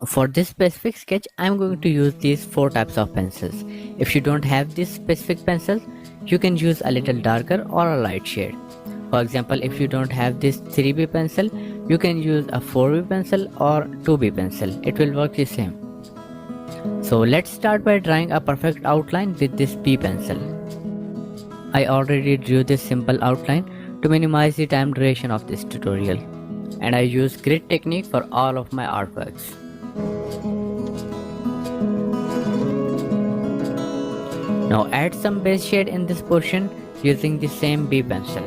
For this specific sketch, I'm going to use these 4 types of pencils. If you don't have this specific pencil, you can use a little darker or a light shade. For example, if you don't have this 3B pencil, you can use a 4B pencil or 2B pencil. It will work the same. So let's start by drawing a perfect outline with this B pencil. I already drew this simple outline to minimize the time duration of this tutorial, and I use grid technique for all of my artworks. Now add some base shade in this portion using the same B pencil.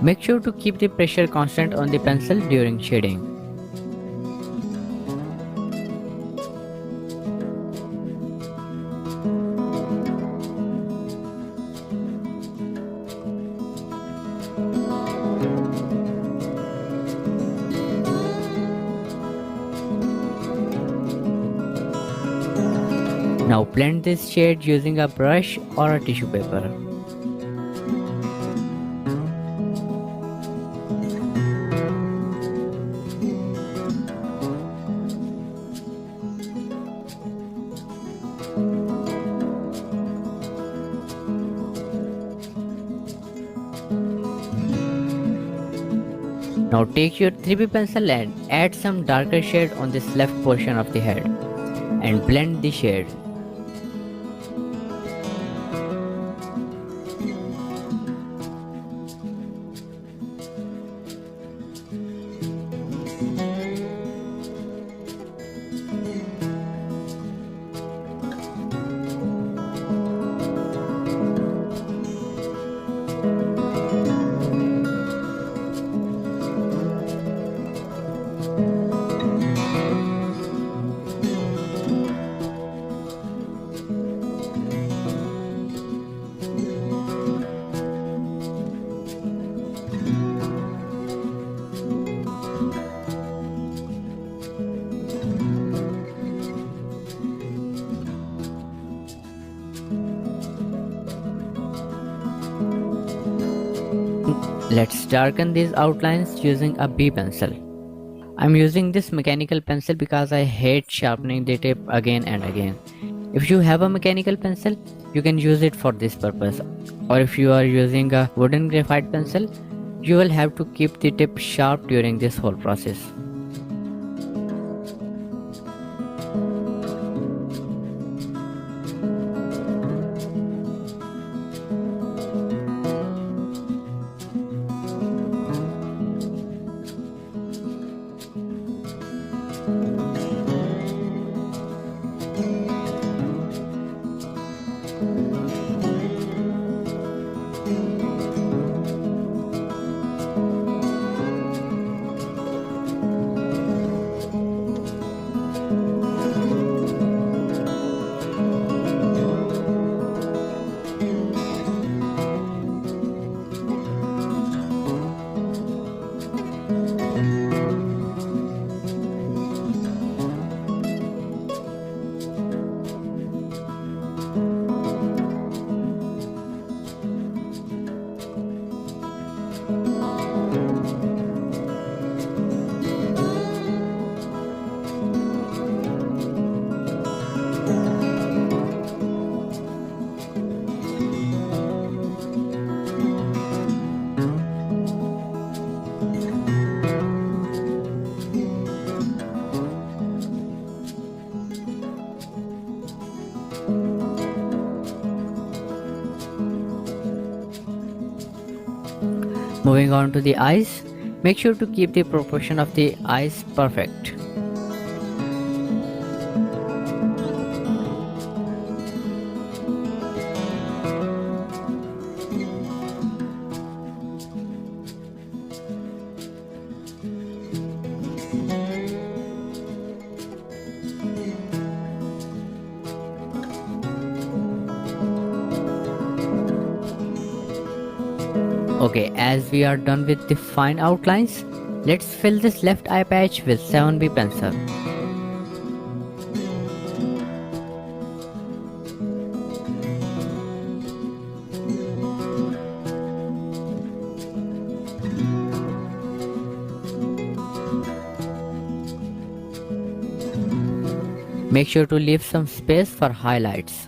Make sure to keep the pressure constant on the pencil during shading. Now blend this shade using a brush or a tissue paper. Now take your 3B pencil and add some darker shade on this left portion of the head and blend the shade. Let's darken these outlines using a B pencil. I'm using this mechanical pencil because I hate sharpening the tip again and again. If you have a mechanical pencil, you can use it for this purpose. Or if you are using a wooden graphite pencil, you will have to keep the tip sharp during this whole process. Moving on to the eyes, make sure to keep the proportion of the eyes perfect. Okay, as we are done with the fine outlines, let's fill this left eye patch with 7B pencil. Make sure to leave some space for highlights.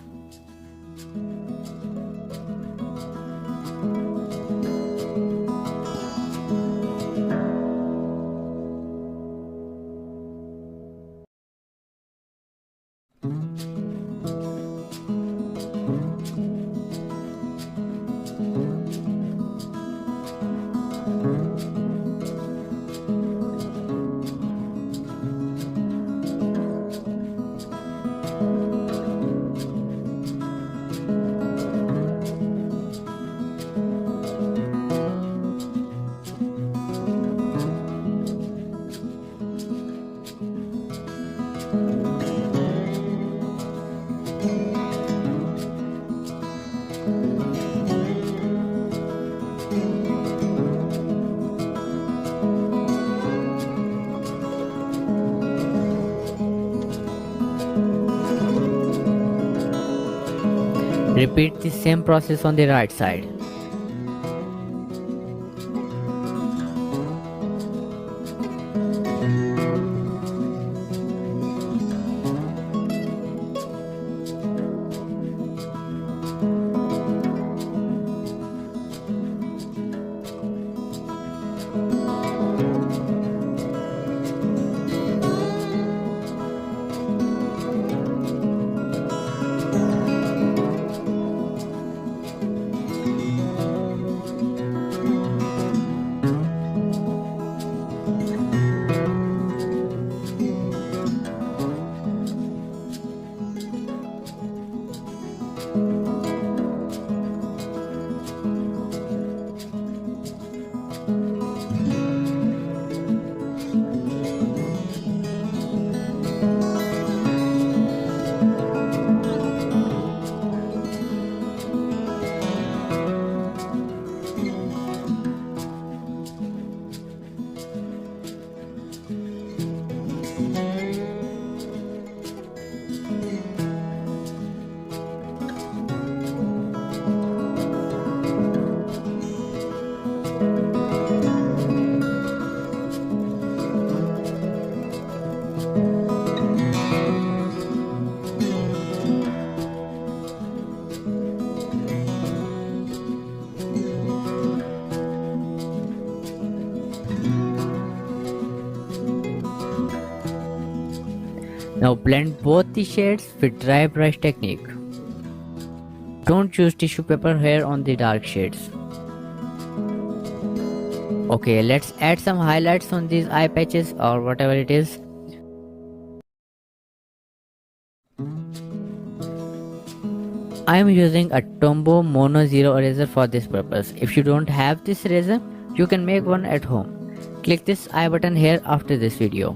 Repeat the same process on the right side. Now blend both the shades with dry brush technique. Don't use tissue paper here on the dark shades. Okay, let's add some highlights on these eye patches or whatever it is. I am using a Tombow Mono Zero eraser for this purpose. If you don't have this eraser, you can make one at home. Click this I button here after this video.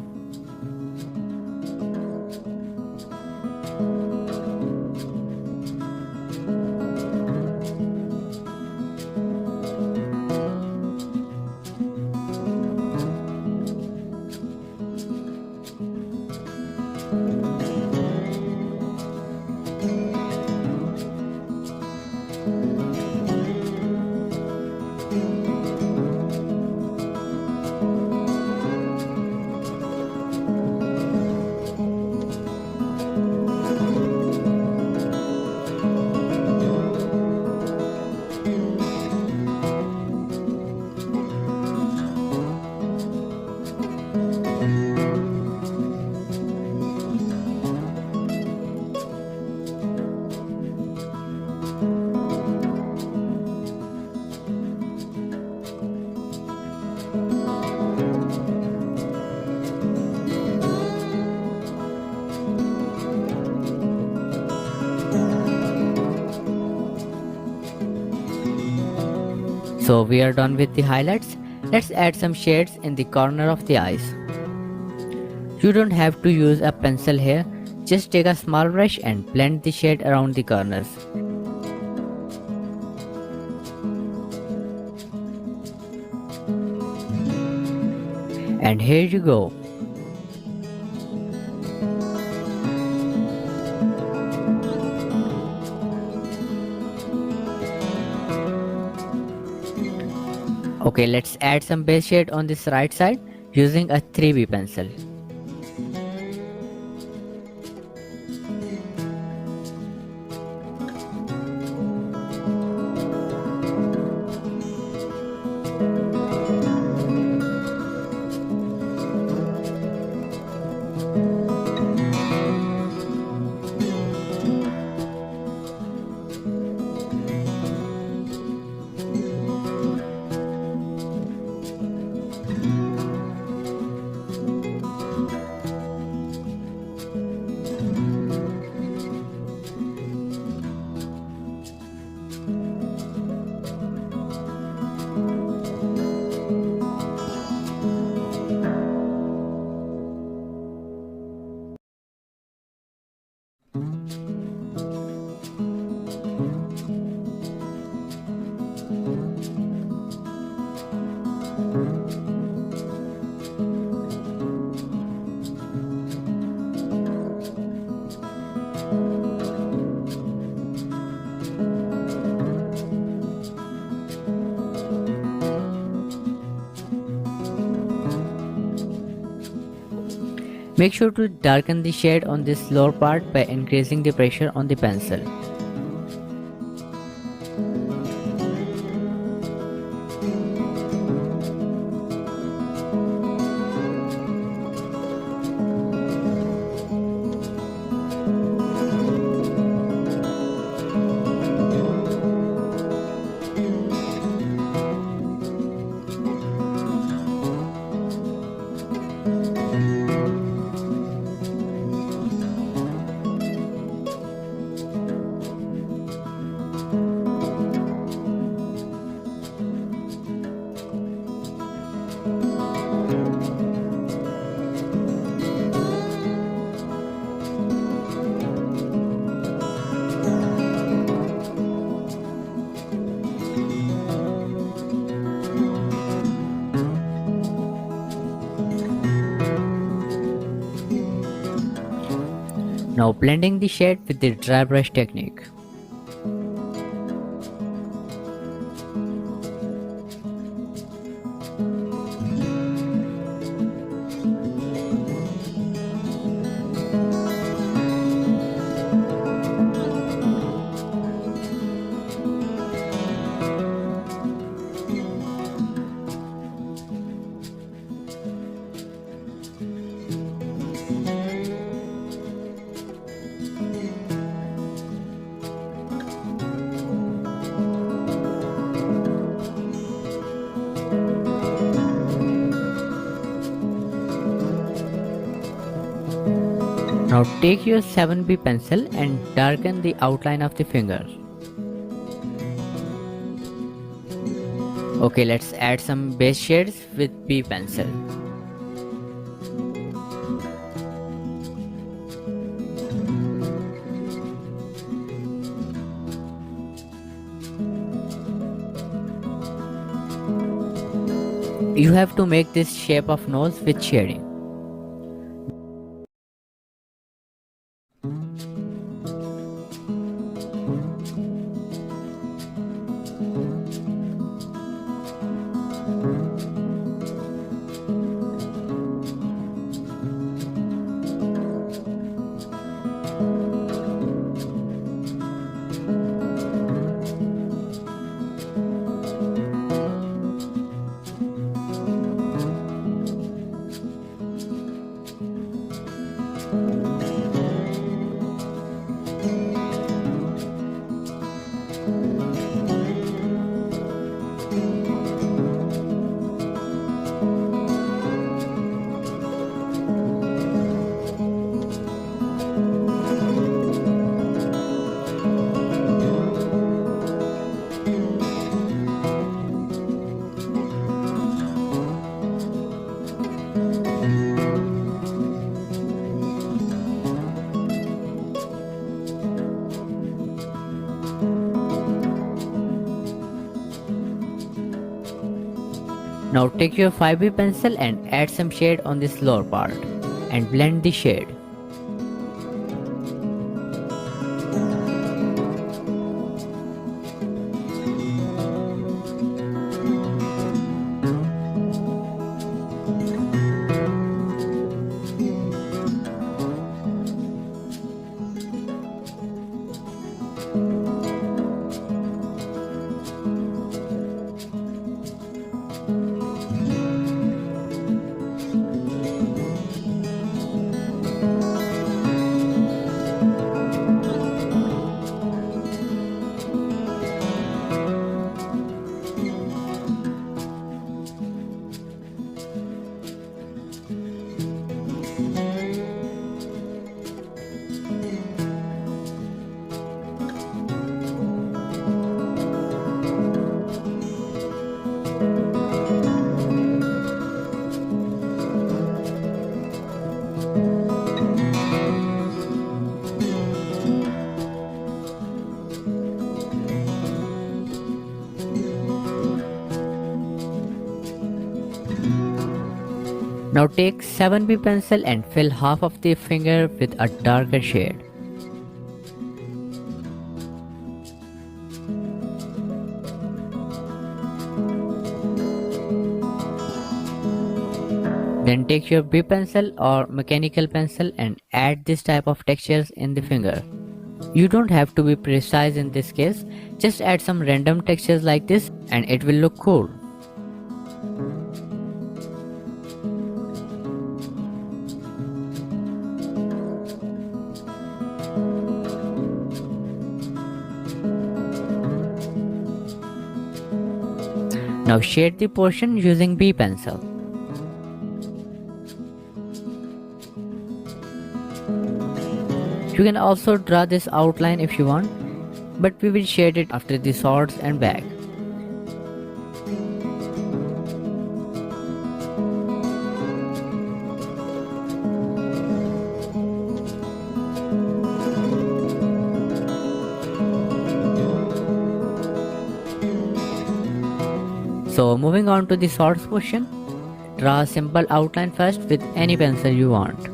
So we are done with the highlights. Let's add some shades in the corner of the eyes. You don't have to use a pencil here, just take a small brush and blend the shade around the corners. And here you go. Okay, let's add some base shade on this right side using a 3B pencil. Make sure to darken the shade on this lower part by increasing the pressure on the pencil. Now blending the shade with the dry brush technique. Now take your 7B pencil and darken the outline of the finger. Okay, let's add some base shades with B pencil. You have to make this shape of nose with shading. Now take your 5B pencil and add some shade on this lower part and blend the shade. Now take 7B pencil and fill half of the finger with a darker shade. Then take your B pencil or mechanical pencil and add this type of textures in the finger. You don't have to be precise in this case, just add some random textures like this and it will look cool. Now shade the portion using B pencil. You can also draw this outline if you want, but we will shade it after the swords and bag. So moving on to the swords portion, draw a simple outline first with any pencil you want.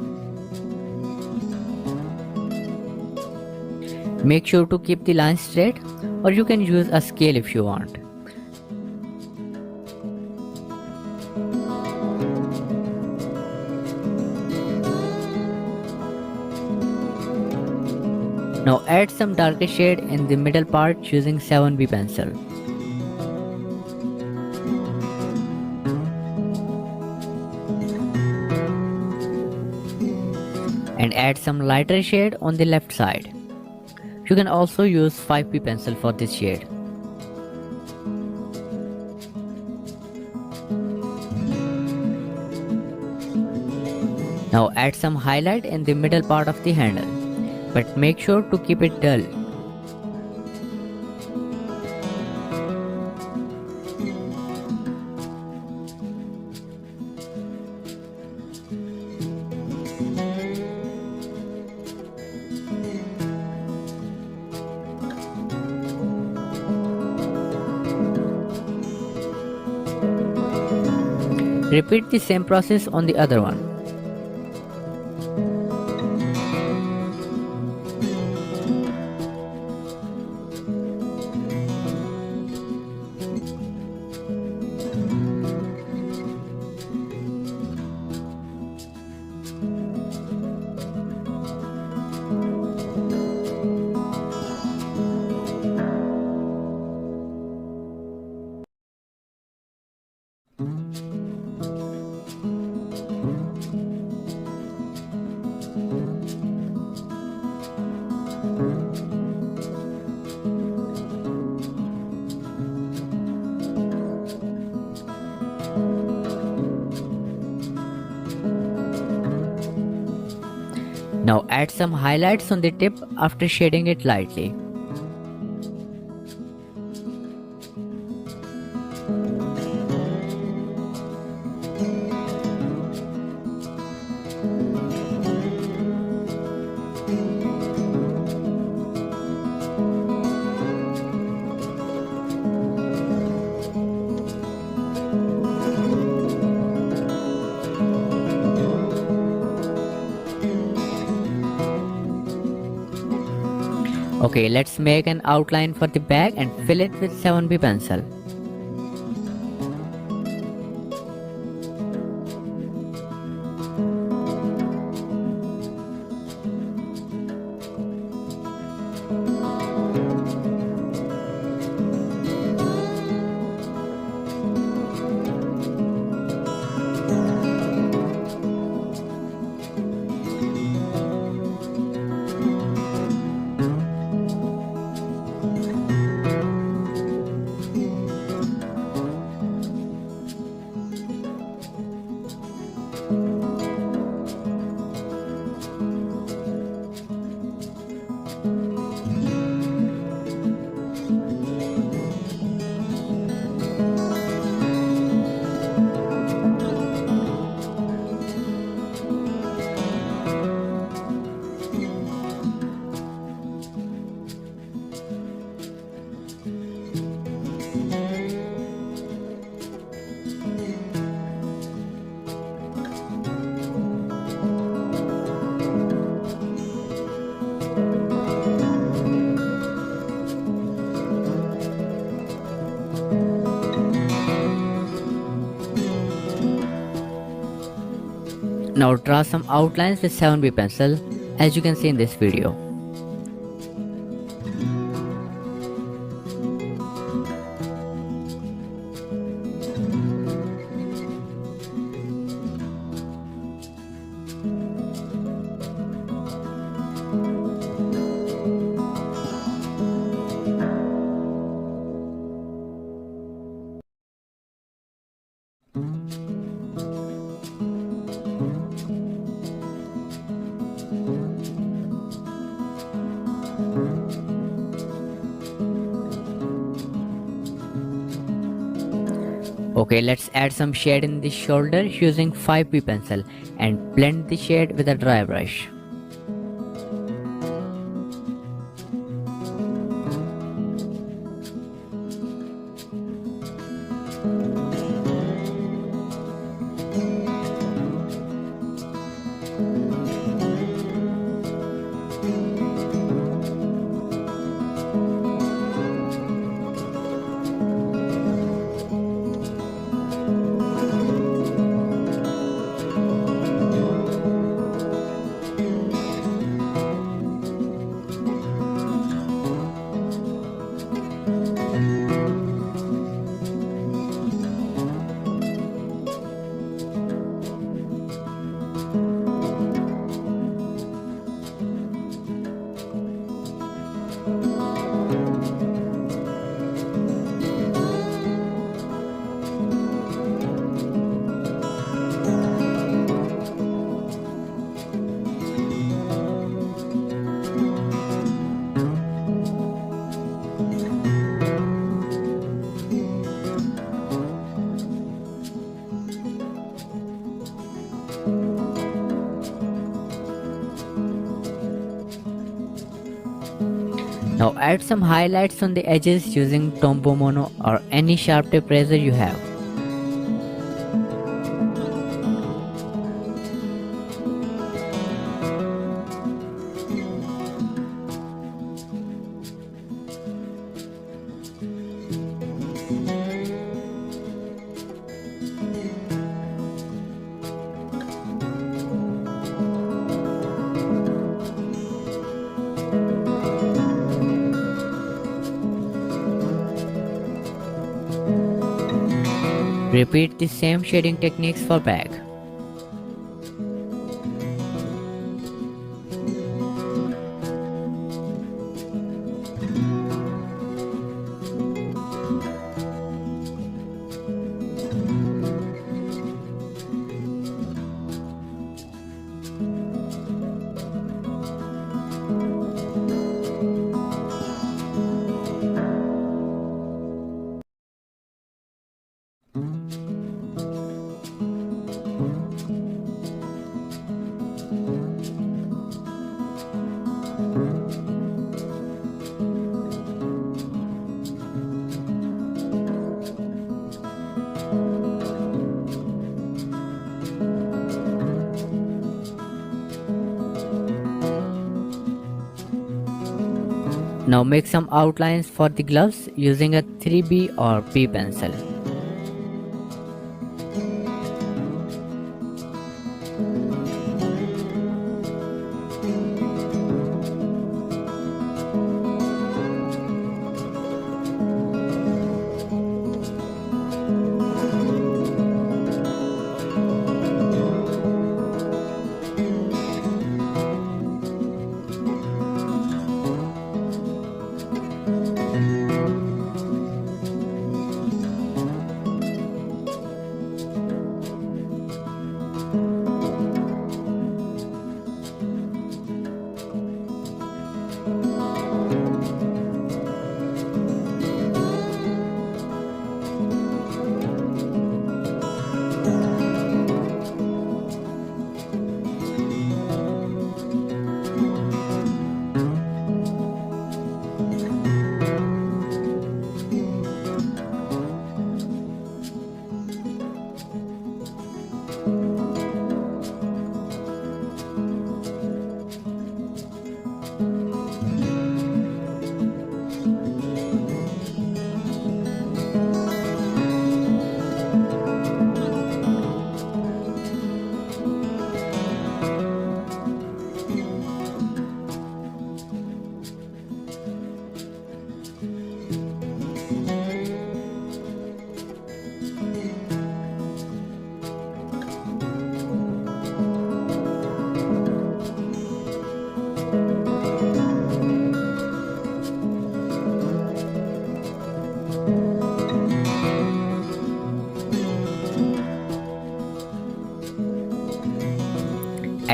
Make sure to keep the line straight, or you can use a scale if you want. Now add some darker shade in the middle part using 7B pencil. And add some lighter shade on the left side. You can also use 5B pencil for this shade. Now add some highlight in the middle part of the handle, but make sure to keep it dull. Repeat the same process on the other one. Now add some highlights on the tip after shading it lightly. Okay, let's make an outline for the bag and fill it with 7B pencil. Now draw some outlines with 7B pencil as you can see in this video. Okay, let's add some shade in the shoulder using 5B pencil and blend the shade with a dry brush. Now add some highlights on the edges using Tombow Mono or any sharp tip razor you have. Repeat the same shading techniques for back. Now make some outlines for the gloves using a 3B or B pencil.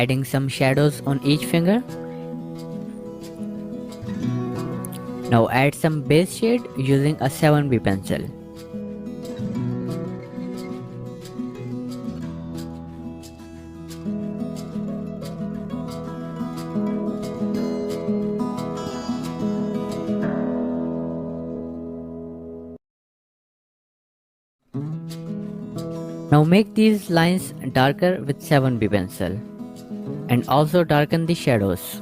adding some shadows on each finger. Now add some base shade using a 7B pencil. Now make these lines darker with 7B pencil and also darken the shadows.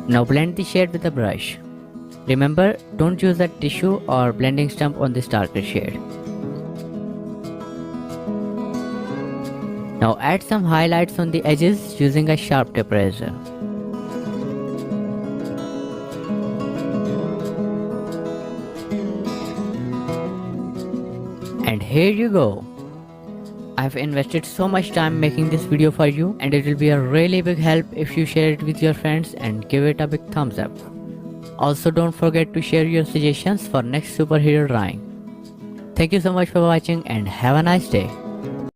Now blend the shade with a brush. Remember, don't use a tissue or blending stump on this darker shade. Now add some highlights on the edges using a sharp tip razor. And here you go. I've invested so much time making this video for you, and it will be a really big help if you share it with your friends and give it a big thumbs up. Also, don't forget to share your suggestions for next superhero drawing. Thank you so much for watching and have a nice day.